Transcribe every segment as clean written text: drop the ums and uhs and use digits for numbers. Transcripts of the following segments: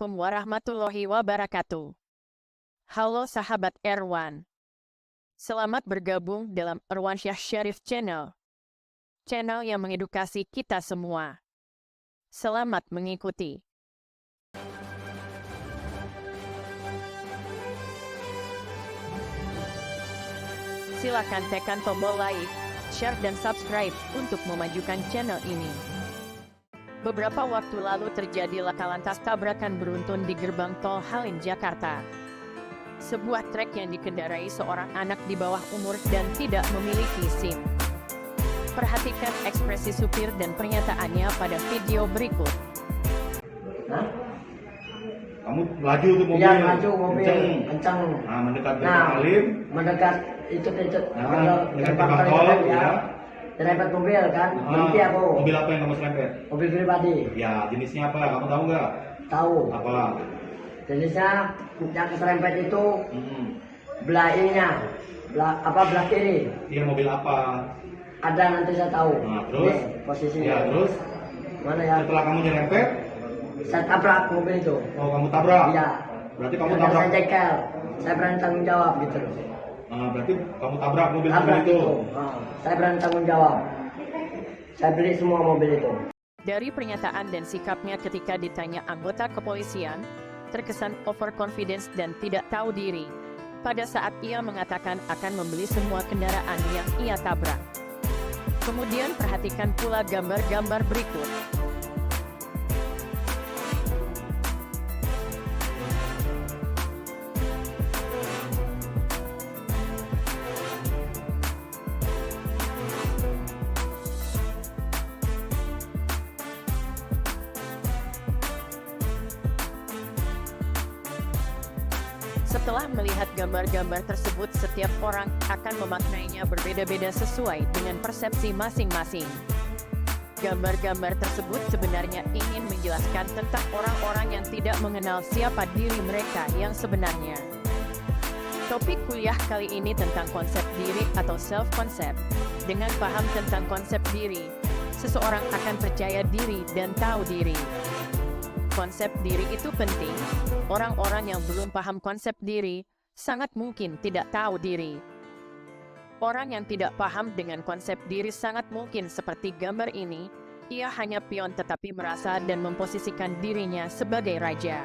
Assalamualaikum warahmatullahi wabarakatuh. Halo sahabat Erwan. Selamat bergabung dalam Erwansyah Syarif Channel. Channel yang mengedukasi kita semua. Selamat mengikuti. Silakan tekan tombol like, share dan subscribe untuk memajukan channel ini. Beberapa waktu lalu terjadi laka lantas tabrakan beruntun di gerbang tol Halim, Jakarta. Sebuah trek yang dikendarai seorang anak di bawah umur dan tidak memiliki SIM. Perhatikan ekspresi supir dan pernyataannya pada video berikut. Hah? Kamu laju tuh mobil. Iya, laju mobil, kencang. Nah, mendekat gerbang Halim. Mendekat itu. Nah, dekat gerbang tol tol, ya. ya. Serempet mobil kan, berhenti aku. Mobil apa yang kamu serempet? Mobil pribadi. Ya, jenisnya apa? Kamu tahu nggak? Tahu. Apa? Jenisnya yang keserempet itu Hmm. belah ininya, belah kiri. Dia mobil apa? Ada, nanti saya tahu. Nah, terus? Nih, posisinya. Ya, terus? Mana ya? Setelah kamu nyerempet, Saya tabrak mobil itu. oh kamu tabrak? Iya. Berarti kamu Karena tabrak? saya cekel. Saya berani tanggung jawab gitu. Nah, berarti kamu tabrak mobil Tabrak itu? Saya berani tanggung jawab. Saya beli semua mobil itu. Dari pernyataan dan sikapnya ketika ditanya anggota kepolisian, terkesan overconfidence dan tidak tahu diri. Pada saat ia mengatakan akan membeli semua kendaraan yang ia tabrak. Kemudian perhatikan pula gambar-gambar berikut. Setelah melihat gambar-gambar tersebut, setiap orang akan memaknainya berbeda-beda sesuai dengan persepsi masing-masing. Gambar-gambar tersebut sebenarnya ingin menjelaskan tentang orang-orang yang tidak mengenal siapa diri mereka yang sebenarnya. Topik kuliah kali ini tentang konsep diri atau self-concept. Dengan paham tentang konsep diri, seseorang akan percaya diri dan tahu diri. Konsep diri itu penting. Orang-orang yang belum paham konsep diri, sangat mungkin tidak tahu diri. Orang yang tidak paham dengan konsep diri sangat mungkin seperti gambar ini, ia hanya pion tetapi merasa dan memposisikan dirinya sebagai raja.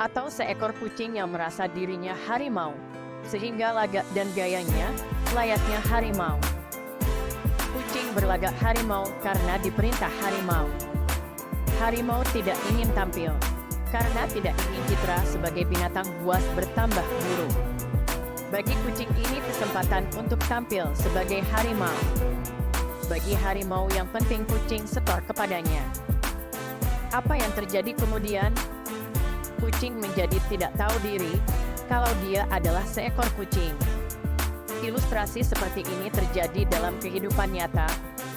Atau seekor kucing yang merasa dirinya harimau, sehingga lagak dan gayanya layaknya harimau. Kucing berlagak harimau karena diperintah harimau. Harimau tidak ingin tampil, karena tidak ingin citra sebagai binatang buas bertambah buruk. Bagi kucing ini kesempatan untuk tampil sebagai harimau. Bagi harimau yang penting kucing setor kepadanya. Apa yang terjadi kemudian? Kucing menjadi tidak tahu diri, kalau dia adalah seekor kucing. Ilustrasi seperti ini terjadi dalam kehidupan nyata,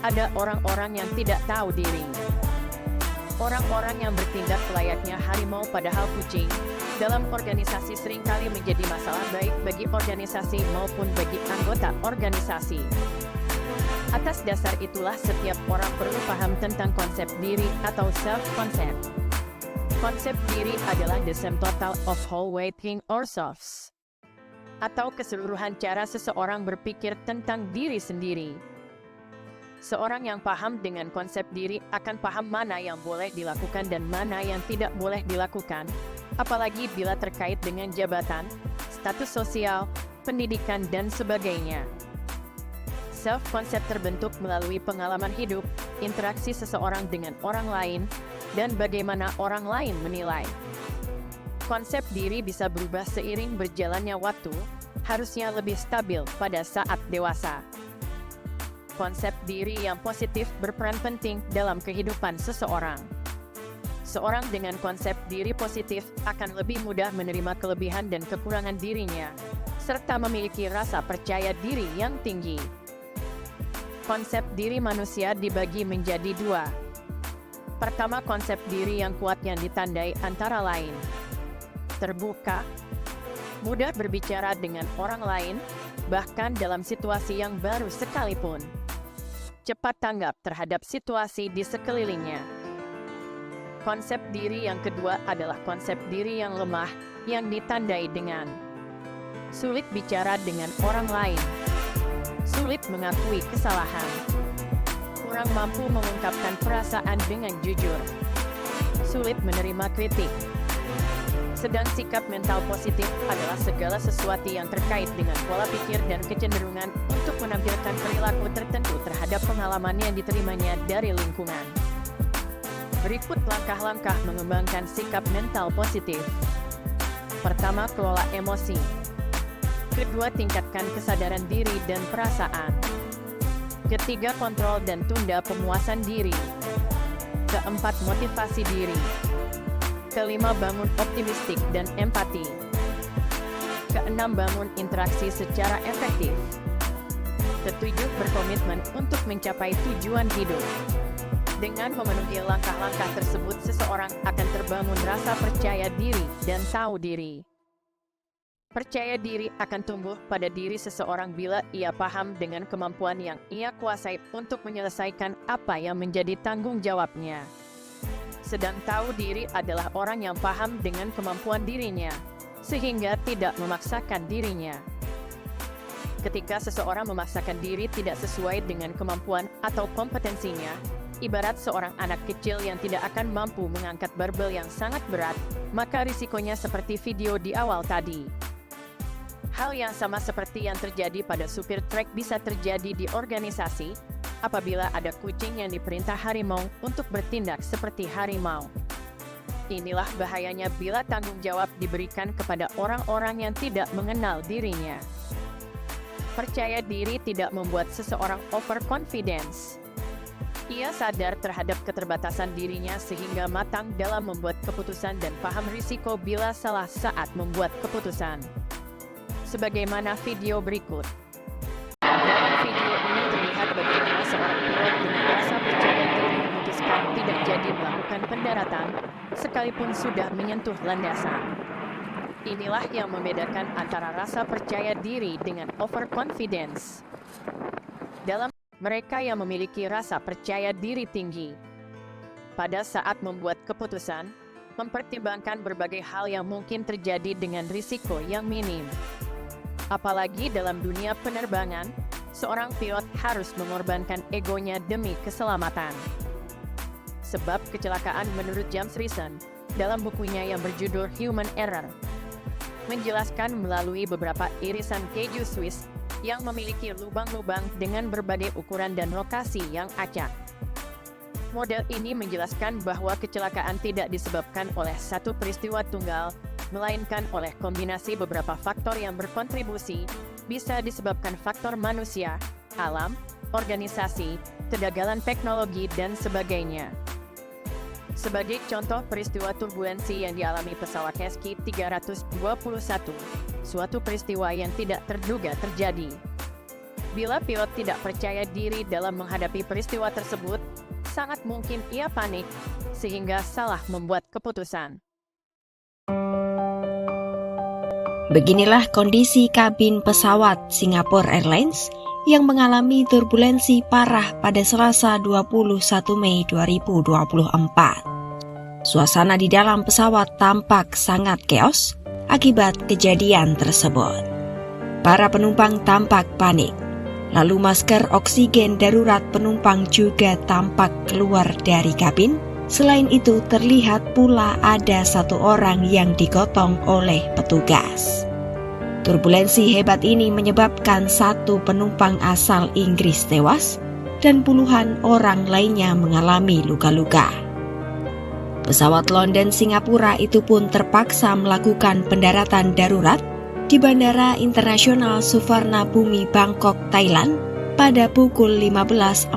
ada orang-orang yang tidak tahu diri. Orang-orang yang bertindak layaknya harimau padahal kucing, dalam organisasi seringkali menjadi masalah baik bagi organisasi maupun bagi anggota organisasi. Atas dasar itulah setiap orang perlu paham tentang konsep diri atau self-concept. Konsep diri adalah the sum total of whole weighting or selves, atau keseluruhan cara seseorang berpikir tentang diri sendiri. Seorang yang paham dengan konsep diri akan paham mana yang boleh dilakukan dan mana yang tidak boleh dilakukan, apalagi bila terkait dengan jabatan, status sosial, pendidikan, dan sebagainya. Self-concept terbentuk melalui pengalaman hidup, interaksi seseorang dengan orang lain, dan bagaimana orang lain menilai. Konsep diri bisa berubah seiring berjalannya waktu, harusnya lebih stabil pada saat dewasa. Konsep diri yang positif berperan penting dalam kehidupan seseorang. Seorang dengan konsep diri positif akan lebih mudah menerima kelebihan dan kekurangan dirinya, serta memiliki rasa percaya diri yang tinggi. Konsep diri manusia dibagi menjadi dua. Pertama, konsep diri yang kuat yang ditandai antara lain terbuka, mudah berbicara dengan orang lain, bahkan dalam situasi yang baru sekalipun. Cepat tanggap terhadap situasi di sekelilingnya. Konsep diri yang kedua adalah konsep diri yang lemah, yang ditandai dengan sulit bicara dengan orang lain, sulit mengakui kesalahan, kurang mampu mengungkapkan perasaan dengan jujur, sulit menerima kritik. Sedang sikap mental positif adalah segala sesuatu yang terkait dengan pola pikir dan kecenderungan untuk menampilkan perilaku tertentu terhadap pengalaman yang diterimanya dari lingkungan. Berikut langkah-langkah mengembangkan sikap mental positif. Pertama, kelola emosi. Kedua, tingkatkan kesadaran diri dan perasaan. Ketiga, kontrol dan tunda pemuasan diri. Keempat, motivasi diri. Kelima, bangun optimistik dan empati. Keenam, bangun interaksi secara efektif. Ketujuh, berkomitmen untuk mencapai tujuan hidup. Dengan memenuhi langkah-langkah tersebut, seseorang akan terbangun rasa percaya diri dan tahu diri. Percaya diri akan tumbuh pada diri seseorang bila ia paham dengan kemampuan yang ia kuasai untuk menyelesaikan apa yang menjadi tanggung jawabnya. Sedang tahu diri adalah orang yang paham dengan kemampuan dirinya, sehingga tidak memaksakan dirinya. Ketika seseorang memaksakan diri tidak sesuai dengan kemampuan atau kompetensinya, ibarat seorang anak kecil yang tidak akan mampu mengangkat barbel yang sangat berat, maka risikonya seperti video di awal tadi. Hal yang sama seperti yang terjadi pada supir trek bisa terjadi di organisasi, apabila ada kucing yang diperintah harimau untuk bertindak seperti harimau. Inilah bahayanya bila tanggung jawab diberikan kepada orang-orang yang tidak mengenal dirinya. Percaya diri tidak membuat seseorang overconfidence. Ia sadar terhadap keterbatasan dirinya sehingga matang dalam membuat keputusan dan paham risiko bila salah saat membuat keputusan. Sebagaimana video berikut. Dalam video ini terlihat bagaimana seorang pilot dengan rasa percaya diri memutuskan tidak jadi melakukan pendaratan, sekalipun sudah menyentuh landasan. Inilah yang membedakan antara rasa percaya diri dengan overconfidence. Dalam mereka yang memiliki rasa percaya diri tinggi, pada saat membuat keputusan, mempertimbangkan berbagai hal yang mungkin terjadi dengan risiko yang minim. Apalagi dalam dunia penerbangan, seorang pilot harus mengorbankan egonya demi keselamatan. Sebab kecelakaan menurut James Reason, dalam bukunya yang berjudul Human Error, menjelaskan melalui beberapa irisan keju Swiss yang memiliki lubang-lubang dengan berbagai ukuran dan lokasi yang acak. Model ini menjelaskan bahwa kecelakaan tidak disebabkan oleh satu peristiwa tunggal, melainkan oleh kombinasi beberapa faktor yang berkontribusi, bisa disebabkan faktor manusia, alam, organisasi, kegagalan teknologi, dan sebagainya. Sebagai contoh peristiwa turbulensi yang dialami pesawat SQ-321, suatu peristiwa yang tidak terduga terjadi. Bila pilot tidak percaya diri dalam menghadapi peristiwa tersebut, sangat mungkin ia panik, sehingga salah membuat keputusan. Beginilah kondisi kabin pesawat Singapore Airlines yang mengalami turbulensi parah pada Selasa 21 Mei 2024. Suasana di dalam pesawat tampak sangat keos akibat kejadian tersebut. Para penumpang tampak panik, lalu masker oksigen darurat penumpang juga tampak keluar dari kabin. Selain itu, terlihat pula ada satu orang yang digotong oleh petugas. Turbulensi hebat ini menyebabkan satu penumpang asal Inggris tewas dan puluhan orang lainnya mengalami luka-luka. Pesawat London Singapura itu pun terpaksa melakukan pendaratan darurat di Bandara Internasional Suvarnabhumi Bangkok, Thailand pada pukul 15.45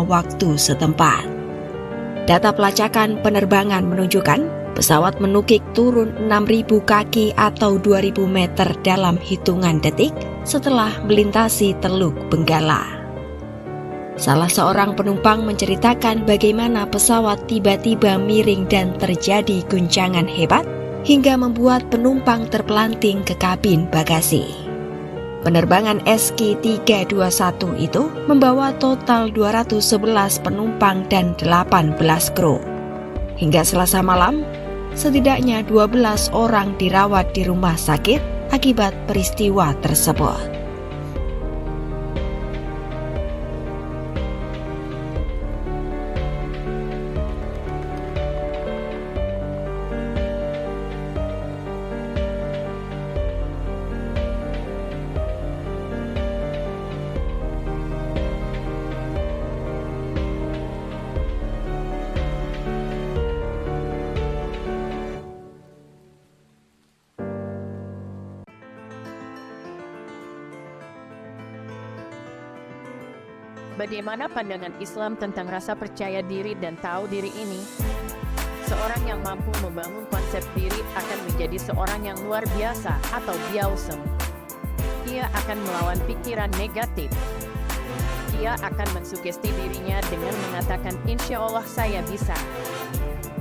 waktu setempat. Data pelacakan penerbangan menunjukkan pesawat menukik turun 6.000 kaki atau 2.000 meter dalam hitungan detik setelah melintasi Teluk Benggala. Salah seorang penumpang menceritakan bagaimana pesawat tiba-tiba miring dan terjadi guncangan hebat hingga membuat penumpang terpelanting ke kabin bagasi. Penerbangan SQ-321 itu membawa total 211 penumpang dan 18 kru. Hingga Selasa malam, setidaknya 12 orang dirawat di rumah sakit akibat peristiwa tersebut. Bagaimana pandangan Islam tentang rasa percaya diri dan tahu diri ini? Seorang yang mampu membangun konsep diri akan menjadi seorang yang luar biasa atau biausem. Ia akan melawan pikiran negatif. Ia akan mensugesti dirinya dengan mengatakan insya Allah saya bisa.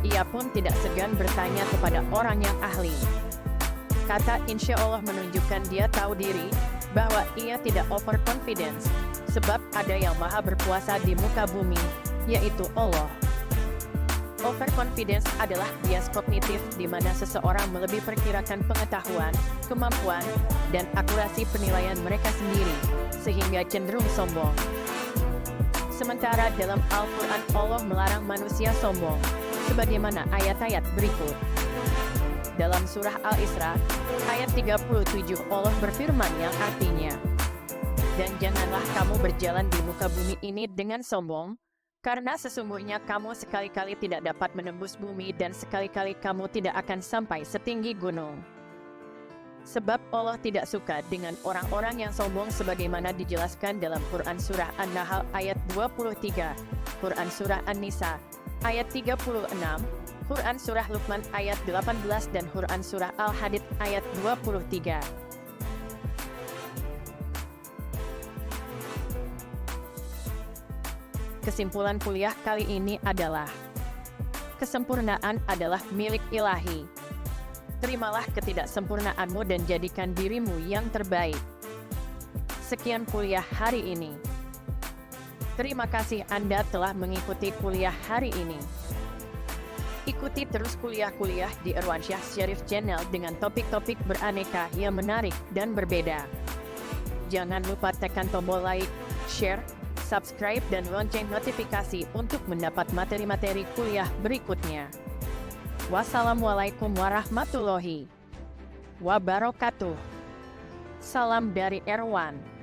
Ia pun tidak segan bertanya kepada orang yang ahli. Kata insya Allah menunjukkan dia tahu diri, bahwa ia tidak overconfidence. Sebab ada yang maha berkuasa di muka bumi, yaitu Allah. Overconfidence adalah bias kognitif di mana seseorang melebihi perkirakan pengetahuan, kemampuan, dan akurasi penilaian mereka sendiri, sehingga cenderung sombong. Sementara dalam Al-Quran Allah melarang manusia sombong, sebagaimana ayat-ayat berikut. Dalam surah Al-Isra, ayat 37 Allah berfirman yang artinya, dan janganlah kamu berjalan di muka bumi ini dengan sombong, karena sesungguhnya kamu sekali-kali tidak dapat menembus bumi dan sekali-kali kamu tidak akan sampai setinggi gunung. Sebab Allah tidak suka dengan orang-orang yang sombong sebagaimana dijelaskan dalam Quran Surah An-Nahl ayat 23, Quran Surah An-Nisa ayat 36, Quran Surah Luqman ayat 18 dan Quran Surah Al-Hadid ayat 23. Kesimpulan kuliah kali ini adalah, kesempurnaan adalah milik ilahi. Terimalah ketidaksempurnaanmu dan jadikan dirimu yang terbaik. Sekian kuliah hari ini. Terima kasih Anda telah mengikuti kuliah hari ini. Ikuti terus kuliah-kuliah di Irwansyah Syarif Channel dengan topik-topik beraneka yang menarik dan berbeda. Jangan lupa tekan tombol like, share, subscribe dan lonceng notifikasi untuk mendapat materi-materi kuliah berikutnya. Wassalamualaikum warahmatullahi wabarakatuh. Salam dari Erwan.